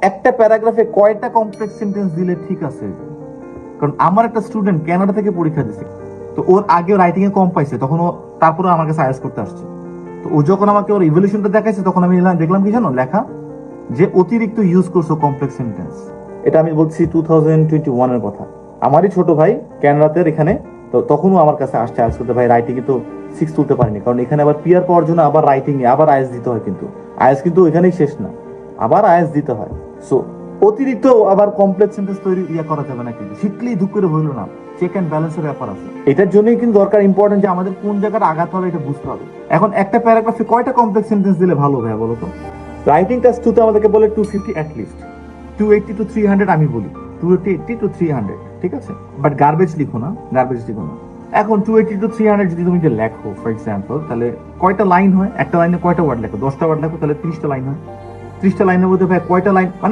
একটা প্যারাগ্রাফে কয়টা complex sentence দিলে ঠিক আছে? কারণ আমার একটা স্টুডেন্ট কানাডা থেকে পরীক্ষা দিছে, তো ওর আগে রাইটিং এ কম পাইছে, তখন ও তারপরে আমার কাছে আয়াস করতে আসছে। তো ও যখন আমাকে ওর ইভলিউশনটা দেখাইছে, তখন আমি দেখলাম কি জানো লেখা, যে অতিরিক্ত ইউজ করছো কমপ্লেক্স সেন্টেন্স। এটা আমি বলছি 2021 এর কথা। আমারই ছোট ভাই ক্যানাডাতে এখানে, তো তখনও আমার কাছে আসছে আয়াস করতে, ভাই রাইটিং এ তো 6 তুলতে পারিনি, কারণ এখানে আবার পিআর পাওয়ার জন্য আবার রাইটিং এ আবার আয়াস দিতে হয়, কিন্তু আয়াস কিন্তু এখানেই শেষ না, আবার আয়াস দিতে হয়। সো অতিরিক্ত আবার কমপ্লেক্স সেন্টেন্স তৈরি করা যাবে না, কিন্তু শিখলেই ধুক করে হইলো না, চেক এন্ড ব্যালেন্সের ব্যাপার আছে। এটার জন্যই কিন্তু দরকার ইম্পর্টেন্ট যে আমাদের কোন জায়গাটা আঘাত হবে এটা বুঝতে হবে। এখন একটা প্যারাগ্রাফে কয়টা কমপ্লেক্স সেন্টেন্স দিলে ভালো ভাই বলো তো? রাইটিং টাস্ক 2 তে আমাদেরকে বলে 250 অ্যাট লিস্ট, 280 টু 300 আমি বলি, 280 টু 300, ঠিক আছে? বাট গার্বেজ লিখো না, গার্বেজ লিখো না। এখন 280 টু 300 যদি তুমি যে লেখো ফর এক্সাম্পল, তাহলে কয়টা লাইন হয়? একটা লাইনে কয়টা ওয়ার্ড লেখো? 10টা ওয়ার্ড লেখো, তাহলে 30টা লাইন হয়। 30টা লাইনের মধ্যে ভাই কয়টা লাইন,